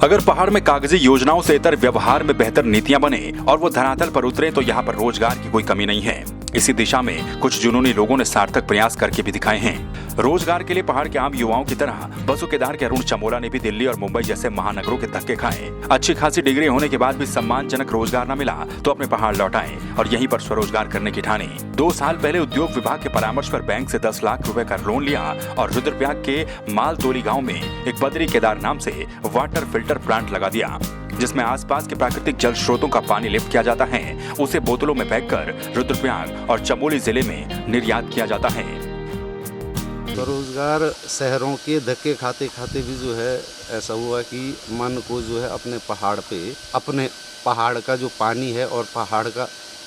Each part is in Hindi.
अगर पहाड़ में कागजी योजनाओं से इतर व्यवहार में बेहतर नीतियां बने और वो धरातल पर उतरे तो यहाँ पर रोजगार की कोई कमी नहीं है। इसी दिशा में कुछ जुनूनी लोगों ने सार्थक प्रयास करके भी दिखाए हैं। रोजगार के लिए पहाड़ के आम युवाओं की तरह बसु केदार के अरुण चमोला ने भी दिल्ली और मुंबई जैसे महानगरों के धक्के खाए। अच्छी खासी डिग्री होने के बाद भी सम्मानजनक रोजगार न मिला तो अपने पहाड़ लौट आए और यहीं पर स्वरोजगार करने की ठानी। 2 साल पहले उद्योग विभाग के परामर्श पर बैंक से 10 लाख रुपए का लोन लिया और रुद्रप्रयाग के मालतोली गांव में एक बद्री केदार नाम से वाटर फिल्टर प्लांट लगा दिया, जिसमें आसपास के प्राकृतिक जल स्रोतों का पानी लिफ्ट किया जाता है। उसे बोतलों में पैक कर रुद्रप्रयाग और चमोली जिले में निर्यात किया जाता है। स्वरोजगार शहरों के धक्के खाते खाते भी जो है ऐसा हुआ कि मन को जो है अपने पहाड़ का जो पानी है और पहाड़ का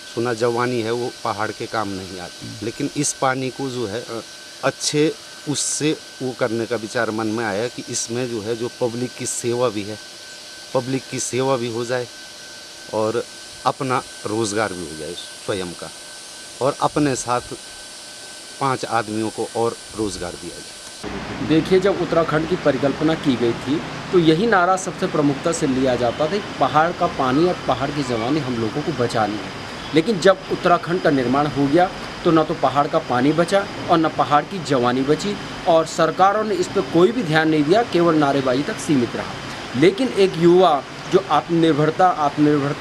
सुना जवानी है वो पहाड़ के काम नहीं आती, लेकिन इस पानी को जो है अच्छे उससे वो करने का विचार मन में आया कि इसमें जो है जो पब्लिक की सेवा भी है, पब्लिक की सेवा भी हो जाए और अपना रोज़गार भी हो जाए स्वयं का, और अपने साथ 5 आदमियों को और रोज़गार दिया जाए। देखिए, जब उत्तराखंड की परिकल्पना की गई थी तो यही नारा सबसे प्रमुखता से लिया जाता था कि पहाड़ का पानी और पहाड़ की जवानी हम लोगों को बचानी है। लेकिन जब उत्तराखंड का निर्माण हो गया तो न तो पहाड़ का पानी बचा और न पहाड़ की जवानी बची, और सरकारों ने इस पर कोई भी ध्यान नहीं दिया, केवल नारेबाजी तक सीमित रहा। लेकिन एक युवा जो आत्मनिर्भरता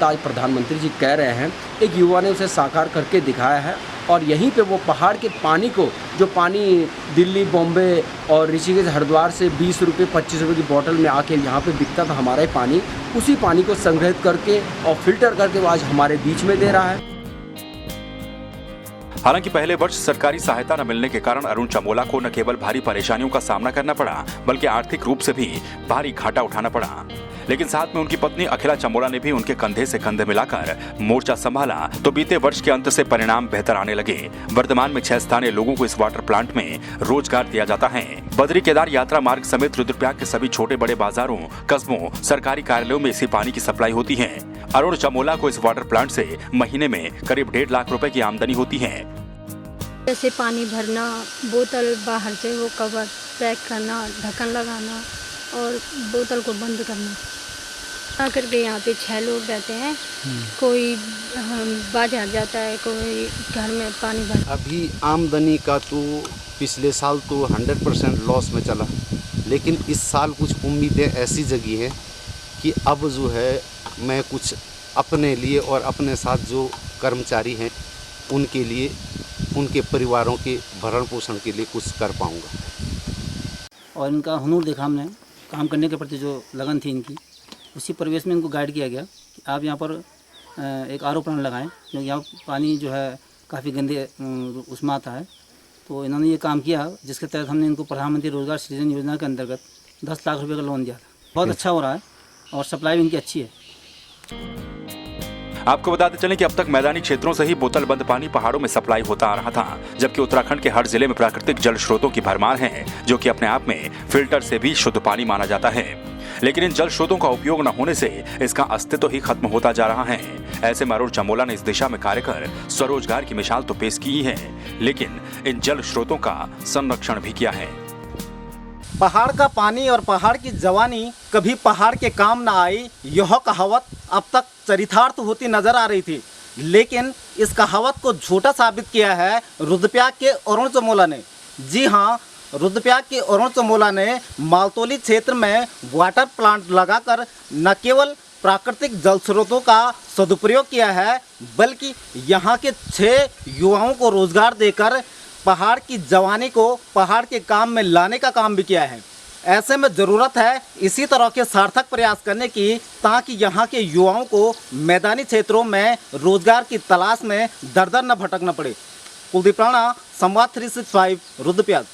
आज प्रधानमंत्री जी कह रहे हैं, एक युवा ने उसे साकार करके दिखाया है। और यहीं पे वो पहाड़ के पानी को, जो पानी दिल्ली, बॉम्बे और ऋषिकेश, हरिद्वार से 20 रुपये 25 रुपये की बोतल में आके यहाँ पे बिकता था हमारा पानी, उसी पानी को संग्रहित करके और फिल्टर करके वो आज हमारे बीच में दे रहा है। हालांकि पहले वर्ष सरकारी सहायता न मिलने के कारण अरुण चमोला को न केवल भारी परेशानियों का सामना करना पड़ा बल्कि आर्थिक रूप से भी भारी घाटा उठाना पड़ा। लेकिन साथ में उनकी पत्नी अखिला चमोला ने भी उनके कंधे से कंधे मिलाकर मोर्चा संभाला तो बीते वर्ष के अंत से परिणाम बेहतर आने लगे। वर्तमान में 6 स्थानीय लोगों को इस वाटर प्लांट में रोजगार दिया जाता है। बद्री केदार यात्रा मार्ग समेत रुद्रप्रयाग के सभी छोटे बड़े बाजारों, कस्बों, सरकारी कार्यालयों में इसी पानी की सप्लाई होती है। अरुण चमोला को इस वाटर प्लांट से महीने में करीब 1.5 लाख रुपए की आमदनी होती है। जैसे पानी भरना, बोतल बाहर से वो कवर पैक करना, ढक्कन लगाना और बोतल को बंद करना। आकर के यहाँ पे 6 लोग रहते हैं, कोई बाजार जाता है, कोई घर में पानी भर। अभी आमदनी का तो पिछले साल तो 100% लॉस में चला, लेकिन इस साल कुछ उम्मीदें ऐसी जगी हैं कि अब जो है मैं कुछ अपने लिए और अपने साथ जो कर्मचारी हैं उनके लिए, उनके परिवारों के भरण पोषण के लिए कुछ कर पाऊंगा। और इनका हुनर देखा हमने, काम करने के प्रति जो लगन थी इनकी, उसी परिवेश में इनको गाइड किया गया कि आप यहाँ पर एक आरओ प्लांट लगाएं, क्योंकि यहाँ पानी जो है काफ़ी गंदे उसमें आता है। तो इन्होंने ये काम किया, जिसके तहत हमने इनको प्रधानमंत्री रोजगार सृजन योजना के अंतर्गत 10 लाख रुपये का लोन दिया था। बहुत अच्छा हो रहा है और सप्लाई भी इनकी अच्छी है। आपको बताते चलें कि अब तक मैदानी क्षेत्रों से ही बोतल बंद पानी पहाड़ों में सप्लाई होता आ रहा था, जबकि उत्तराखंड के हर जिले में प्राकृतिक जल स्रोतों की भरमार है, जो कि अपने आप में फिल्टर से भी शुद्ध पानी माना जाता है। लेकिन इन जल स्रोतों का उपयोग न होने से इसका अस्तित्व ही खत्म होता जा रहा है। ऐसे में अरुण चमोला ने इस दिशा में कार्य कर स्वरोजगार की मिसाल तो पेश की ही है, लेकिन इन जल स्रोतों का संरक्षण भी किया है। पहाड़ का पानी और पहाड़ की जवानी कभी पहाड़ के काम न आई, यह कहावत अब तक चरितार्थ होती नजर आ रही थी, लेकिन इस कहावत को झूठा साबित किया है रुद्रप्रयाग के अरुण चमोला ने। जी हाँ, रुद्रप्रयाग के अरुण चमोला ने मालतोली क्षेत्र में वाटर प्लांट लगाकर न केवल प्राकृतिक जल स्रोतों का सदुपयोग किया है, बल्कि यहाँ के 6 युवाओं को रोजगार देकर पहाड़ की जवानी को पहाड़ के काम में लाने का काम भी किया है। ऐसे में ज़रूरत है इसी तरह के सार्थक प्रयास करने की, ताकि यहाँ के युवाओं को मैदानी क्षेत्रों में रोजगार की तलाश में दर दर न भटकना पड़े। कुलदीप राणा, संवाद 365, रुद्रप्रयाग।